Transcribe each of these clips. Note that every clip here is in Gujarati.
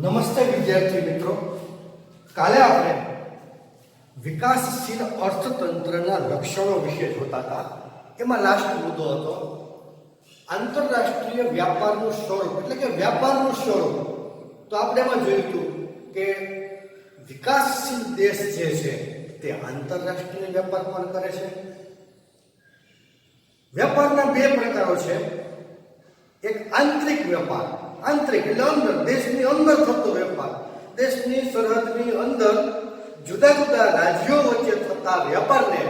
નમસ્તે વિદ્યાર્થી મિત્રો, કાલે આપણે વિકાસશીલ અર્થતંત્રના લક્ષણો વિશે જોતા હતા. એમાં લાસ્ટ મુદ્દો હતો આંતરરાષ્ટ્રીય વ્યાપારનું સ્વરૂપ, એટલે કે વ્યાપારનું સ્વરૂપ. તો આપણે એમાં જોયું હતું કે વિકાસશીલ દેશ જે છે તે આંતરરાષ્ટ્રીય વ્યાપાર પણ કરે છે. વ્યાપારના બે પ્રકારો છે. એક આંતરિક વ્યાપાર, આંતરિક એટલે અંદર, દેશની અંદર થતો વેપાર, દેશની સરહદની અંદર જુદા જુદા રાજ્યો વચ્ચે થતા વેપારને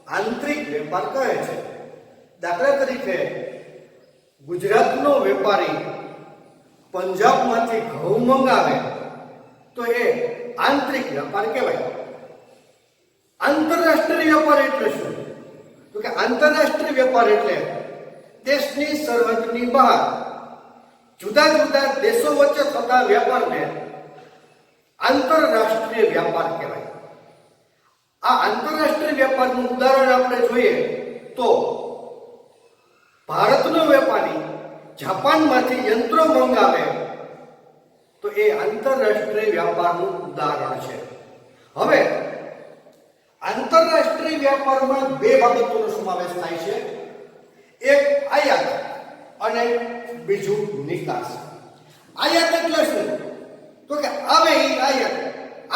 આંતરિક વેપાર કહે છે. દાખલા તરીકે ગુજરાતનો વેપારી પંજાબમાંથી ઘઉં મંગાવે તો એ આંતરિક વેપાર કહેવાય. આંતરરાષ્ટ્રીય વેપાર એટલે શું? તો કે આંતરરાષ્ટ્રીય વેપાર એટલે દેશની સરહદની બહાર જુદા જુદા દેશો વચ્ચે થતા વેપારને આંતરરાષ્ટ્રીય વ્યાપાર કહેવાય. આ આંતરરાષ્ટ્રીય વેપારનું ઉદાહરણ આપણે જોઈએ તો ભારતનો વેપારી જાપાનમાંથી યંત્રો મંગાવે તો એ આંતરરાષ્ટ્રીય વ્યાપારનું ઉદાહરણ છે. હવે આંતરરાષ્ટ્રીય વ્યાપારમાં બે બાબતોનો સમાવેશ થાય છે. એક આયાત અને બીજું નિકાસ. આયાત એટલે શું? તો કે આવે એ આયાત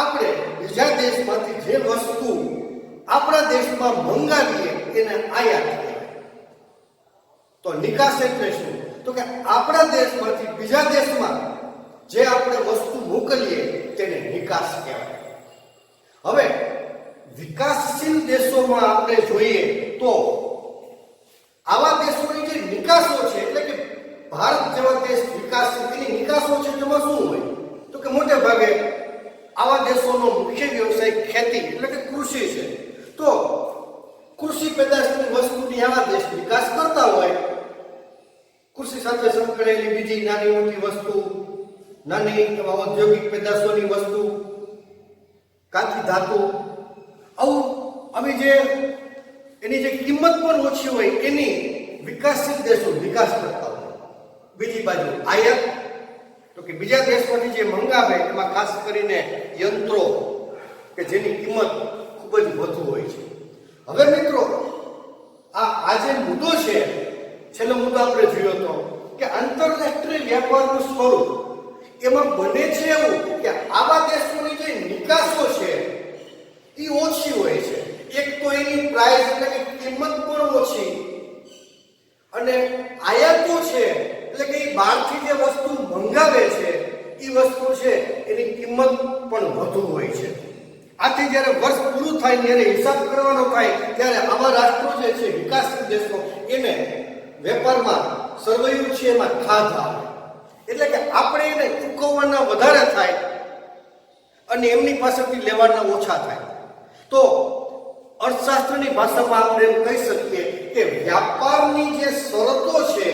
આપણે બીજા દેશમાંથી જે વસ્તુ આપણા દેશમાં મંગાવીએ એને આયાત કહેવાય. તો નિકાસ એટલે શું? તો કે આપણા દેશમાંથી બીજા દેશમાં જે આપણે વસ્તુ મોકલીએ તેને નિકાસ કહેવાય. હવે વિકાસશીલ દેશોમાં આપણે જોઈએ તો આવા દેશોની જે નિકાસો છે, એટલે કે ભારત જેવા દેશ વિકાસશીલ નિકાસો છે, તેમાં શું હોય? તો કે મોટે ભાગે આવા દેશોનો મુખ્ય વ્યવસાય ખેતી એટલે કે કૃષિ છે. તો કૃષિ પેદાશની વસ્તુની આવા દેશ નિકાસ કરતા હોય. કૃષિ સાથે સંકળાયેલી બીજી નાની મોટી વસ્તુ, નાની એવા ઔદ્યોગિક પેદાશોની વસ્તુ, કાચી ધાતુ, આવું આવી જે એની જે કિંમત પણ ઓછી હોય એની વિકાસશીલ દેશો નિકાસ કરતા હોય. બીજી બાજુ આયાત, તો કે બીજા દેશમાંથી જે મંગાવે એમાં ખાસ કરીને યંત્રો કે જેની કિંમત ખૂબ જ વધુ હોય છે. હવે મિત્રો, આ જે મુદ્દો છે, છેલ્લો મુદ્દો આપણે જોયો હતો કે આંતરરાષ્ટ્રીય વ્યાપારનું સ્વરૂપ એમાં બને છે એવું કે આવા દેશોની જે નિકાસો છે એ ઓછી હોય છે. એક તો એની પ્રાઇસ એટલે કે કિંમત પણ ઓછી, અને આયાતો છે એટલે કે એ બહારથી જે વસ્તુ મંગાવે છે એ વસ્તુ છે એની કિંમત પણ વધુ હોય છે. આથી જ્યારે વર્ષ પૂરું થાય ત્યારે હિસાબ કરવાનો થાય ત્યારે આવા રાષ્ટ્રો જે છે વિકાસશીલ દેશો એને વેપારમાં સર્વૈયું છે એમાં ખાધ આવે. એટલે કે આપણે એને ચૂકવવાના વધારે થાય અને એમની પાસેથી લેવાના ઓછા થાય. તો અર્થશાસ્ત્રની ભાષામાં આપણે એમ કહી શકીએ કે વ્યાપારની જે શરતો છે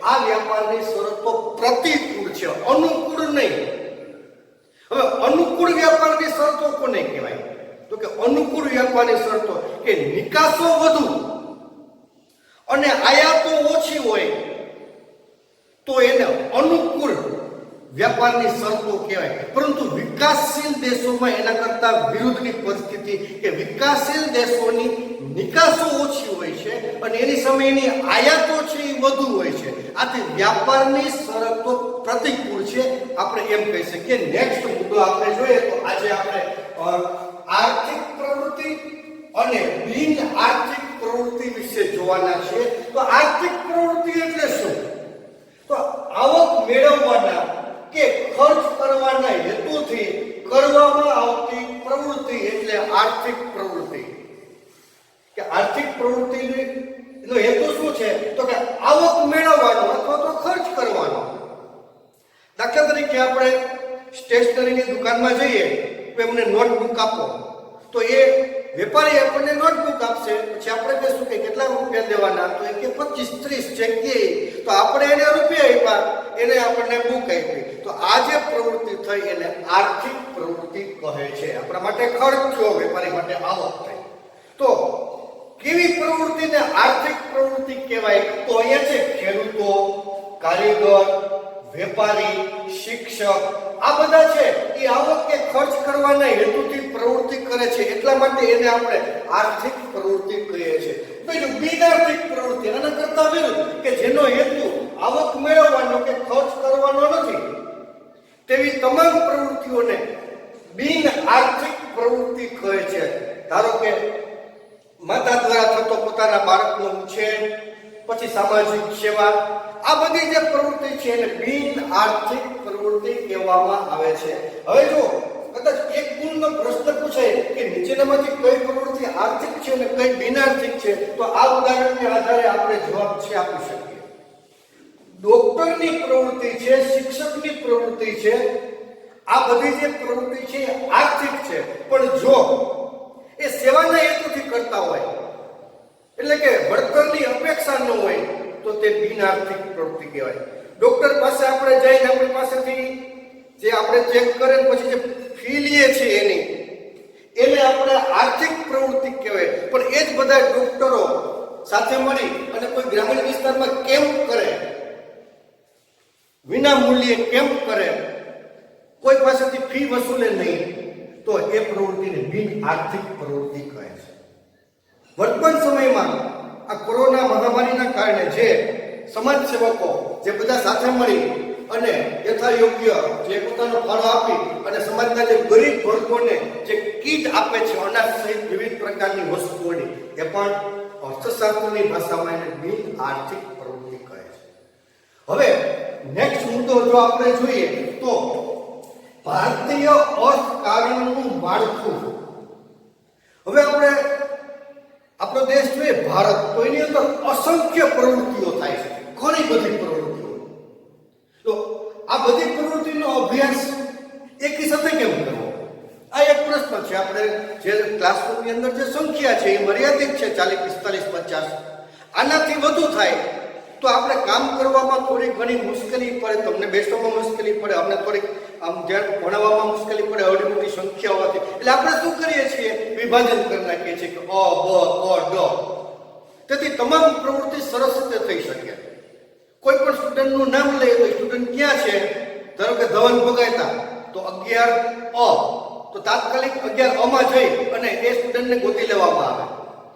આ વ્યાપારની શરતો પ્રતિકૂળ છે, અનુકૂળ નહીં. હવે અનુકૂળ વ્યાપારની શરતો કોને કહેવાય? તો કે અનુકૂળ વ્યાપારની શરતો કે નિકાસો વધુ અને આયાતો ઓછી હોય તો એને અનુકૂળ વ્યાપારની શરતો કહેવાય. પરંતુ વિકાસશીલ દેશોમાં એના કરતા વિરુદ્ધની પરિસ્થિતિ કે વિકાસશીલ દેશોની નિકાસો ઓછી હોય છે અને એની સામે એની આયાતો છે એ વધુ હોય છે. આથી વ્યાપારની શરતો પ્રતિકૂળ છે, આપણે એમ કહી શકીએ. નેક્સ્ટ મુદ્દો આપણે જોઈએ તો આજે આપણે આર્થિક પ્રવૃત્તિ અને બિન આર્થિક પ્રવૃત્તિ વિશે જોવાના છે. તો આર્થિક પ્રવૃત્તિ એટલે શું? તો આવક મેળવવાના કે ખર્ચ કરવાના હેતુથી કરવામાં આવતી પ્રવૃત્તિ એટલે આર્થિક પ્રવૃત્તિ. કે આર્થિક પ્રવૃત્તિનો હેતુ શું છે? તો કે આવક મેળવવાનો અથવા તો ખર્ચ કરવાનો. દાખલા તરીકે આપણે સ્ટેશનરીની દુકાનમાં જઈએ તો એમને નોટબુક આપો, તો એ વેપારી આપણને નોટબુક આપશે. પછી આપણે કહીશું કે કેટલા રૂપિયા દેવાના, તો એ કે 25-30 છે કે, તો આપણે એને રૂપિયા આપ્યા, એને આપણને બુક આપી. તો આ જે પ્રવૃત્તિ થઈ એને આર્થિક પ્રવૃત્તિ કહે છે. આપણા માટે ખર્ચ થયો, વેપારી માટે આવક થઈ. તો કેવી પ્રવૃત્તિને આર્થિક પ્રવૃત્તિ કહેવાય? તો અહીંયા છે ખેડૂતો, કારીગર, વેપારી, શિક્ષક આ બધા છે એ આવક કે ખર્ચ કરવાના હેતુથી પ્રવૃત્તિ કરે છે, એટલા માટે એને આપણે આર્થિક પ્રવૃત્તિ કહીએ છીએ. બીજું બિનઆર્થિક પ્રવૃત્તિ, એના કરતા વિરુદ્ધ, કે જેનો હેતુ આવક મેળવવાનો કે ખર્ચ કરવાનો નથી, તેવી તમામ પ્રવૃત્તિઓને બિનઆર્થિક પ્રવૃત્તિ કહે છે. ધારો કે માતા દ્વારા થતો પોતાના બાળકનો ઉછેર, પછી સામાજિક સેવા, આ બધી જે પ્રવૃત્તિ છે એને બિનઆર્થિક પ્રવૃત્તિ કહેવામાં આવે છે. હવે જો કદાચ એક ગુણનો પ્રશ્ન પૂછાય કે નીચેનામાંથી કઈ પ્રવૃત્તિ આર્થિક છે અને કઈ બિનઆર્થિક છે, તો આ ઉદાહરણના આધારે આપણે જવાબ છે આપી શકીએ. ડોક્ટરની પ્રવૃત્તિ છે, શિક્ષકની પ્રવૃત્તિ છે, આ બધી જે પ્રવૃત્તિ છે એ આર્થિક છે. પણ જો એ સેવાના હેતુથી કરતા હોય, એટલે કે વળતરની અપેક્ષા ન હોય, તો તે બિનઆર્થિક પ્રવૃત્તિ કહેવાય. ડોક્ટર પાસે આપણે જઈને આપણી પાસેથી જે આપણે ચેક કરે પછી જે ફી લઈએ છીએ એને આપણે આર્થિક પ્રવૃત્તિ કહેવાય. પણ એ જ બધા ડોક્ટરો સાથે મળી અને કોઈ ગ્રામીણ વિસ્તારમાં કેમ્પ કરે, વિના મૂલ્યે કેમ્પ કરે, કોઈ પાસેથી ફી વસૂલે નહીં, તો એ પ્રવૃત્તિને બિનઆર્થિક પ્રવૃત્તિ કહે છે. વર્તમાન સમયમાં આ કોરોના મહામારીના કારણે જે સમાજ સેવકો જે બધા સાથે મળી અને યથાયોગ્ય જે પોતાનો ફાળો આપી અને સમાજના જે ગરીબ વર્ગોને જે કીટ આપે છે અનાજ સહિત વિવિધ પ્રકારની વસ્તુઓની, એ પણ અર્થશાસ્ત્રની ભાષામાં એને બિનઆર્થિક પ્રવૃત્તિ કહે છે. હવે નેક્સ્ટ મુદ્દો જો આપણે જોઈએ તો ભારતીય અર્થકારણનું માળખું. હવે આપણે આપણો દેશ જોઈએ ભારત, તો એની અંદર અસંખ્ય પ્રવૃત્તિઓ થાય છે, ઘણી બધી પ્રવૃત્તિઓ. તો આ બધી પ્રવૃત્તિનો અભ્યાસ એકી સાથે કેમ કરવો, આ એક પ્રશ્ન છે. આપણે જે ક્લાસરૂમની અંદર જે સંખ્યા છે એ મર્યાદિત છે, 40, 45, 50. આનાથી વધુ થાય તો આપણે કામ કરવામાં થોડી ઘણી મુશ્કેલી પડે, તમને બેસવામાં મુશ્કેલી પડે, અમને થોડીક આમ ધ્યાન ભણાવવામાં મુશ્કેલી પડે, અવળી મોટી સંખ્યા હોવાથી. એટલે આપણે શું કરીએ છીએ, વિભાજન કરી નાખીએ છીએ કે અ, બ, અ, ડ. તેથી તમામ પ્રવૃત્તિ સરસ રીતે થઈ શકે. કોઈ પણ સ્ટુડન્ટનું નામ લઈએ તો સ્ટુડન્ટ ક્યાં છે, ધારો કે ધવન ભગાયતા, તો 11 અ, તો તાત્કાલિક 11 અમાં જઈ અને એ સ્ટુડન્ટને ગોતી લેવામાં આવે.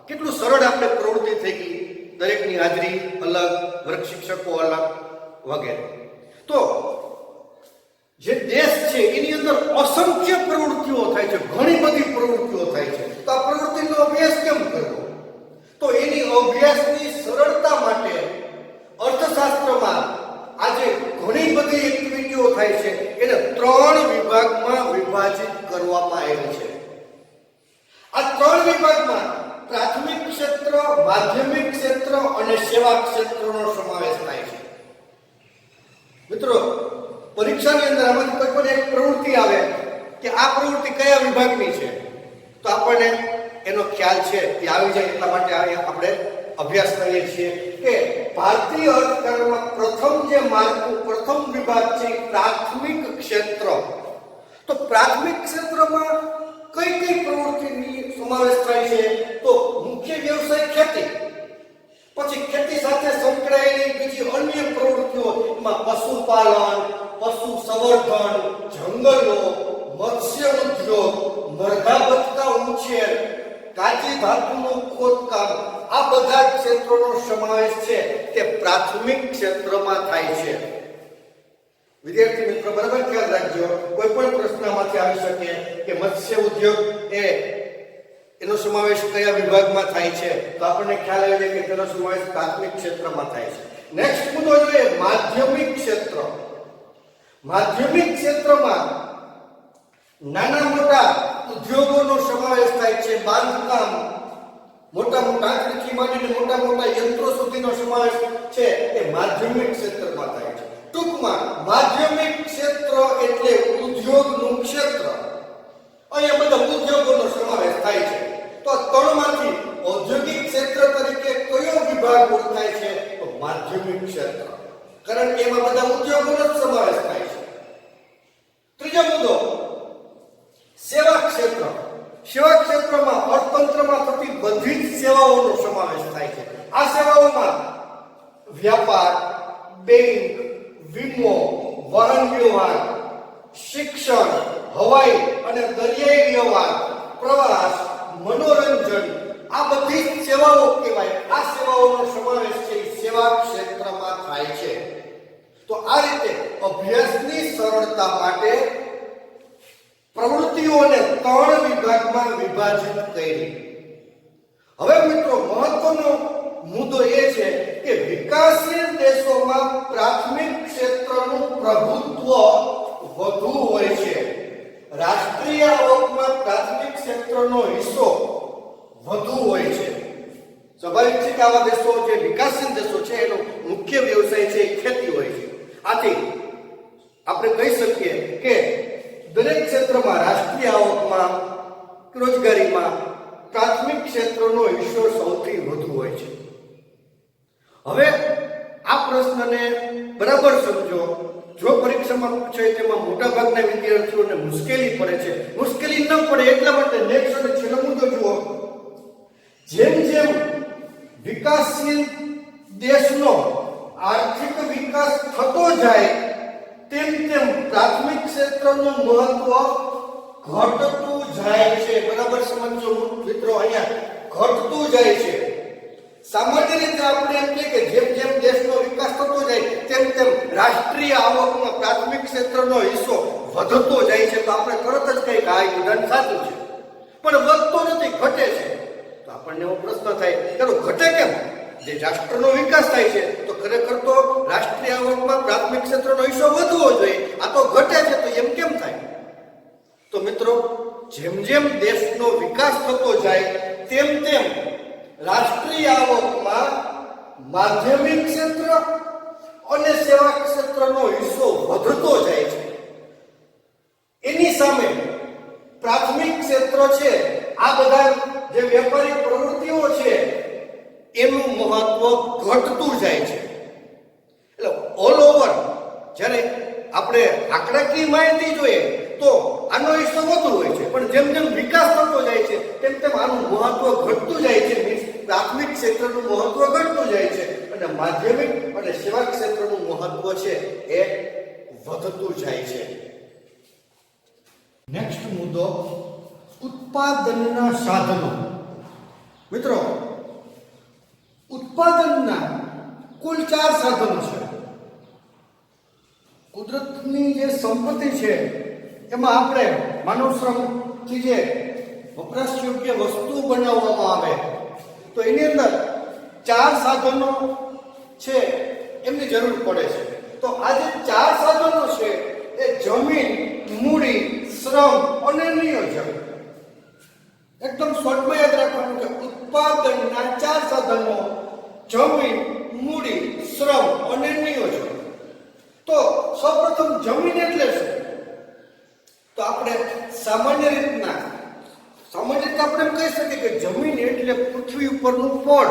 કેટલું સરળ આપણે પ્રવૃત્તિ થઈ ગઈ, દરેકની હાજરી અલગ, વર્ગ શિક્ષકો અલગ વગેરે. તો જે દેશ છે એની અંદર અસંખ્ય પ્રવૃત્તિઓ થાય છે, ઘણી બધી પ્રવૃત્તિઓ થાય છે. તો આ પ્રવૃત્તિનો અભ્યાસ કેમ કરવો, તો એની અભ્યાસની સરળતા માટે અર્થશાસ્ત્રમાં આજે ઘણી બધી એક્ટિવિટીઓ થાય છે, એને 3 વિભાગમાં વિભાજિત કરવામાં આવી છે. આ 3 વિભાગમાં પ્રાથમિક ક્ષેત્ર, માધ્યમિક ક્ષેત્ર અને સેવા ક્ષેત્રનો સમાવેશ થાય છે. મિત્રો, પરીક્ષાની અંદર આમાંથી કોઈ પણ એક પ્રવૃત્તિ આવે કે આ પ્રવૃત્તિ કયા વિભાગની છે, તો આપણને એનો ખ્યાલ છે એ આવી જાય. એટલા માટે આપણે અભ્યાસ કરીએ છીએ કે ભારતીય અર્થકારણમાં પ્રથમ જે માળખું, પ્રથમ વિભાગ છે પ્રાથમિક ક્ષેત્ર. તો પ્રાથમિક ક્ષેત્રમાં કઈ કઈ પ્રવૃત્તિની સમાવેશ થાય છે, તો મુખ્ય વ્યવસાય ખેતી, પછી ખેતી સાથે સંકળાયેલી બીજી અન્ય પ્રવૃત્તિઓ, એમાં પશુપાલન, પશુ સંવર્ધન, જંગલો, મત્સ્ય ઉદ્યોગ, મરઘા બતકા ઉછેર, કાચી ધાતુનું ખોદકામ, આ બધા ક્ષેત્રોનો સમાવેશ છે તે પ્રાથમિક ક્ષેત્રમાં થાય છે. વિદ્યાર્થી મિત્રો, બરાબર ખ્યાલ રાખજો, કોઈ પણ પ્રશ્નમાંથી આવી શકે કે મત્સ્ય ઉદ્યોગ એનો સમાવેશ કયા વિભાગમાં થાય છે, તો આપણને ખ્યાલ આવી જાય કે તેનો સમાવેશ પ્રાથમિક ક્ષેત્રમાં થાય છે. નેક્સ્ટ મુદ્દો જોઈએ માધ્યમિક ક્ષેત્ર. માધ્યમિક ક્ષેત્રમાં નાના મોટા ઉદ્યોગોનો સમાવેશ થાય છે. બાંધકામ, મોટા મોટા આંતરિકથી માંડીને મોટા મોટા યંત્રો સુધીનો સમાવેશ છે એ માધ્યમિક ક્ષેત્રમાં થાય છે. ટૂંકમાં માધ્યમિક ક્ષેત્ર એટલે ઉદ્યોગનું ક્ષેત્ર. અહીંયા બધા ઉદ્યોગોનો સમાવેશ થાય છે. તો આ 3 માંથી ઔદ્યોગિક ક્ષેત્ર તરીકે કયો વિભાગ ઓળખાય છે, તો માધ્યમિક ક્ષેત્ર, કારણ કે એમાં બધા ઉદ્યોગોનો જ સમાવેશ થાય છે. ત્રીજો મુદ્દો સેવા ક્ષેત્ર. સેવા ક્ષેત્રમાં અર્થતંત્રમાં થતી બધી જ સેવાઓનો સમાવેશ થાય છે. આ સેવાઓમાં વ્યાપાર, બેંક, વીમો, વાહન વ્યવહાર, શિક્ષણ, હવાઈ અને દરિયાઈ વ્યવહાર, પ્રવાસ, મનોરંજન, આ બધી સેવાઓ કહેવાય. આ સેવાઓનો સમાવેશ છે એ સેવા ક્ષેત્રમાં થાય છે. તો આ રીતે અભ્યાસની સરળતા માટે પ્રવૃત્તિઓને 3 વિભાગમાં વિભાજિત કરી. હવે મિત્રો મહત્વનો મુદ્દો એ છે કે વિકાસશીલ દેશોમાં પ્રાથમિક ક્ષેત્રનું પ્રભુત્વ વધુ હોય છે. રાષ્ટ્રીય આવકમાં પ્રાથમિક ક્ષેત્રનો હિસ્સો વધુ હોય છે. સ્વાભાવિક છે કે આવા દેશો જે વિકાસશીલ દેશો છે એનો મુખ્ય વ્યવસાય છે એ ખેતી હોય છે. આથી આપણે કહી શકીએ કે દરેક ક્ષેત્રમાં રાષ્ટ્રીય આવકમાં, રોજગારીમાં પ્રાથમિક ક્ષેત્રનો હિસ્સો સૌથી વધુ હોય છે. હવે આ પ્રશ્નને બરાબર સમજો. જો પરીક્ષામાં પૂછાય તેમાં મોટાભાગના વિદ્યાર્થીઓને મુશ્કેલી પડે છે. મુશ્કેલી ન પડે એટલા માટે નેક્સ્ટ અને છેલ્લો મુદ્દો જુઓ. જેમ જેમ વિકાસશીલ દેશનો આર્થિક વિકાસ થતો જાય તેમ તેમ પ્રાથમિક ક્ષેત્રનું મહત્વ ઘટતું જાય છે. બરાબર સમજો મિત્રો, અહીંયા ઘટતું જાય છે. સામાન્ય રીતે આપણે એમ કહીએ કે જેમ જેમ દેશનો વિકાસ થતો જાય તેમ તેમ રાષ્ટ્રીય આવકમાં પ્રાથમિક ક્ષેત્રનો હિસ્સો વધતો જાય છે. તો આપણે તરત જ કહીએ કે આ વિધાન સાચું છે. પણ વધતો નથી, ઘટે છે. તો આપણને એવો પ્રશ્ન થાય કે ઘટે કેમ? જે રાષ્ટ્રનો વિકાસ થાય છે તો ખરેખર તો રાષ્ટ્રીય આવકમાં પ્રાથમિક ક્ષેત્રનો હિસ્સો વધવો જોઈએ. આ તો ઘટે છે, તો એમ કેમ થાય? તો મિત્રો, જેમ જેમ દેશનો વિકાસ થતો જાય તેમ તેમ રાષ્ટ્રીય આવકમાં માધ્યમિક ક્ષેત્ર અને સેવા ક્ષેત્રનો હિસ્સો વધતો જાય છે. એની સામે પ્રાથમિક ક્ષેત્ર છે, આ બધા જે વેપારી પ્રવૃત્તિઓ છે એનું મહત્વ ઘટતું જાય છે. એટલે ઓલ ઓવર જ્યારે આપણે આંકડાકીય માહિતી જોઈએ તો આનો હિસ્સો વધુ હોય છે, પણ જેમ જેમ વિકાસ થતો જાય છે તેમ તેમ આનું મહત્વ ઘટતું જાય છે. પ્રાથમિક ક્ષેત્રનું મહત્વ ઘટતું જાય છે અને માધ્યમિક અને સેવા ક્ષેત્રનું મહત્વ છે એ વધતું જાય છે. નેક્સ્ટ મુદ્દો, ઉત્પાદનના સાધનો. મિત્રો, ઉત્પાદનના કુલ 4 સાધનો છે. કુદરતની જે સંપત્તિ છે એમાં આપણે માનવ શ્રમથી જે વપરાશ યોગ્ય વસ્તુ બનાવવામાં આવે તો એની અંદર 4 સાધનો છે એમની જરૂર પડે છે. તો આ જે 4 સાધનો છે એ જમીન, મૂડી, શ્રમ અને નિયોજન. એકદમ શોર્ટમાં યાદ રાખવાનું કે ઉત્પાદનના 4 સાધનો જમીન, મૂડી, શ્રમ અને નિયોજન. તો સૌપ્રથમ જમીન એટલે શું? તો આપણે સામાન્ય રીતે આપણે એમ કહી શકીએ કે જમીન એટલે પૃથ્વી ઉપરનું પડ.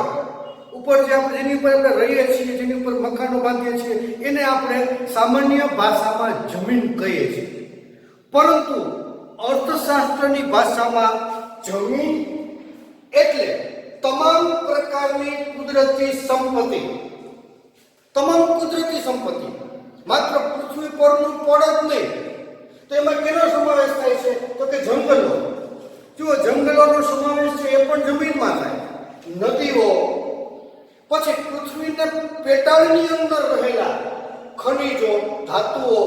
ઉપર જે આપણે જેની ઉપર આપણે રહીએ છીએ, જેની ઉપર મકાનો બાંધીએ છીએ એને આપણે સામાન્ય ભાષામાં જમીન કહીએ છીએ. પરંતુ અર્થશાસ્ત્રની ભાષામાં જમીન એટલે તમામ પ્રકારની કુદરતી સંપત્તિ. તમામ કુદરતી સંપત્તિ, માત્ર પૃથ્વી પરનું પડ જ નહીં. તો એમાં કેનો સમાવેશ થાય છે? તો કે જંગલો. જો જંગલોનો સમાવેશ છે એ પણ જમીનમાં થાય. નદીઓ, પછી પૃથ્વીના પેટાળની અંદર રહેલા ખનિજો, ધાતુઓ,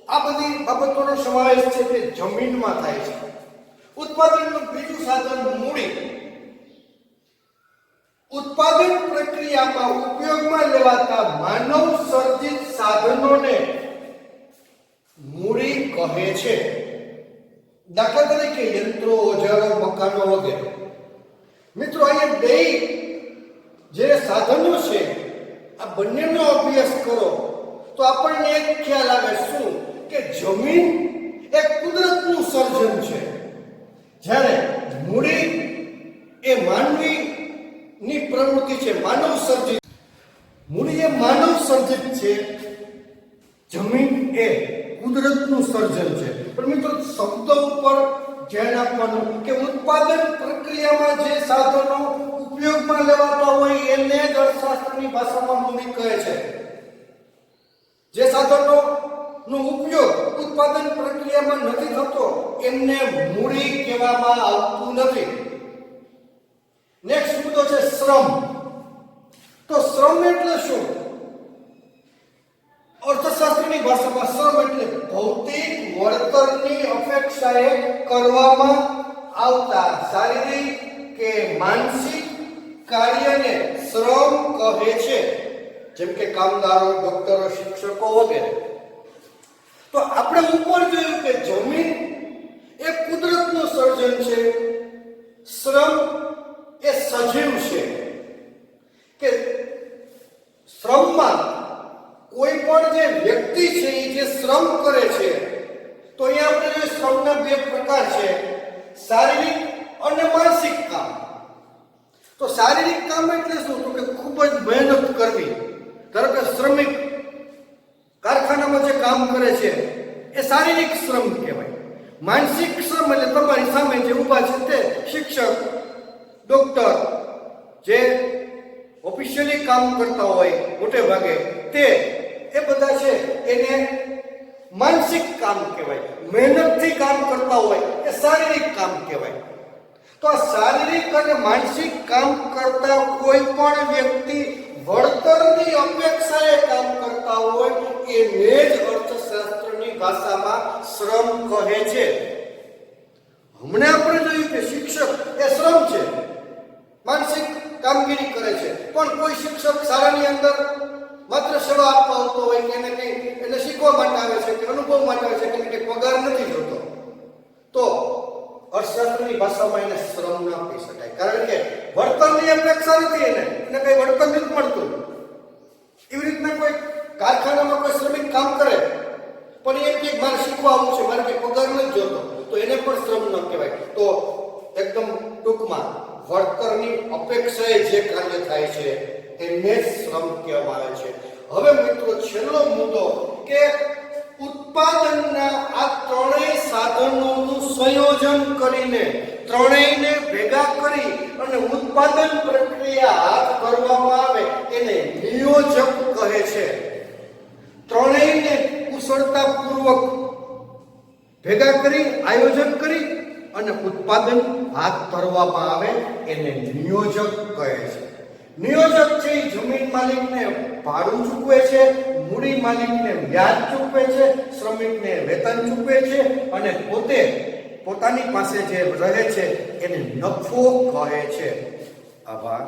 આ બધી બાબતોનો સમાવેશ છે તે જમીનમાં થાય છે. ઉત્પાદનનું બીજું સાધન મૂડી. ઉત્પાદન પ્રક્રિયામાં ઉપયોગમાં લેવાતા માનવ સર્જિત સાધનોને મૂડી કહે છે. દાખલા તરીકે યંત્રો, ઓજારો, મકાનો વગેરે. મિત્રો, અહીંયા બે જે સાધનો છે આ બંનેનો અભ્યાસ કરો તો આપણને એક ખ્યાલ આવે શું કે જમીન એ કુદરતનું સર્જન છે, જ્યારે મૂડી એ માનવીની પ્રવૃત્તિ છે, માનવ સર્જિત. મૂડી એ માનવ સર્જિત છે, જમીન એ કુદરતનું સર્જન છે. પણ મિત્રો, શબ્દ ઉપર ધ્યાન આપવાનું કે ઉત્પાદન પ્રક્રિયામાં જે સાધનો ઉપયોગમાં લેવાતા હોય એને જ અર્થશાસ્ત્રની ભાષામાં મૂડી કહે છે. જે સાધનો નો ઉપયોગ ઉત્પાદન પ્રક્રિયામાં નથી થતો એમને મૂડી કહેવામાં આવતું નથી. નેક્સ્ટ મુદ્દો છે શ્રમ. તો શ્રમ એટલે શું? અર્થશાસ્ત્રની ભાષામાં શ્રમ એટલે ભૌતિક વળતરની અપેક્ષાએ કરવામાં આવતા શારીરિક કે માનસિક કાર્યને શ્રમ કહે છે, જેમ કે કામદારો, ડોક્ટરો, શિક્ષકો વગેરે. તો આપણે ઉપર જોયું કે જમીન એ કુદરતનું સર્જન છે, શ્રમ એ સજીવ છે. કે શ્રમમાં કોઈ પણ જે વ્યક્તિ છે એ જે શ્રમ કરે છે, તો અહીંયા આપણે જે શ્રમના બે પ્રકાર છે, શારીરિક અને માનસિક કામ. તો શારીરિક કામ એટલે શું? તો કે ખૂબ જ મહેનત કરવી. ધારો કે શ્રમિક કારખાનામાં જે કામ કરે છે એ શારીરિક શ્રમ કહેવાય. માનસિક શ્રમ એટલે તમારી સામે જે ઊભા છે તે શિક્ષક, ડોક્ટર, જે ઓફિશિયલી કામ કરતા હોય મોટે ભાગે તે એ બધા છે એને માનસિક કામ કહેવાય. મહેનતથી કામ કરતા હોય એ શારીરિક કામ કહેવાય. તો આ શારીરિક અને માનસિક કામ કરતા કોઈ પણ વ્યક્તિ વળતરની અપેક્ષાએ કામ કરતા હોય એને જ અર્થશાસ્ત્રની ભાષામાં શ્રમ કહે છે. હમણાં આપણે જોયું કે શિક્ષક એ શ્રમ છે, માનસિક કામગીરી કરે છે. પણ કોઈ શિક્ષક શાળાની અંદર માત્ર સેવા આપવા આવતો હોય કે એને શીખવા માટે આવે છે કે અનુભવ માટે આવે છે કે કંઈ પગાર નથી જોતો, તો અર્થશાસ્ત્રની ભાષામાં એને શ્રમ ન કહી શકાય. કારણ કે વળતરની અપેક્ષા નથી, એને કઈ વળતર નથી મળતું. એવી રીતના કોઈ કારખાનામાં કોઈ શ્રમિક કામ કરે પણ એ કે મારે શીખવા આવવું છે, મારે કઈ પગાર નથી જોતો, તો એને પણ શ્રમ ન કહેવાય. તો એકદમ ટૂંકમાં વળતરની અપેક્ષાએ જે કાર્ય થાય છે એને શ્રમ કહેવામાં આવે છે. હવે મિત્રો છેલ્લો મુદ્દો કે ઉત્પાદનના આ ત્રણેય સાધનોનું સંયોજન કરીને, ત્રણેયને ભેગા કરી અને ઉત્પાદન પ્રક્રિયા હાથ ધરવામાં આવે એને નિયોજક કહે છે. ત્રણેયને કુશળતાપૂર્વક ભેગા કરી, આયોજન કરી અને ઉત્પાદન હાથ ધરવામાં આવે એને નિયોજક કહે છે. નિયોજક છે એ જમીન માલિકને ભાડું ચૂકવે છે, મૂડી માલિકને વ્યાજ ચૂકવે છે, શ્રમિકને વેતન ચૂકવે છે અને પોતે પોતાની પાસે જે રહે છે એને નફો કહે છે. આભાર.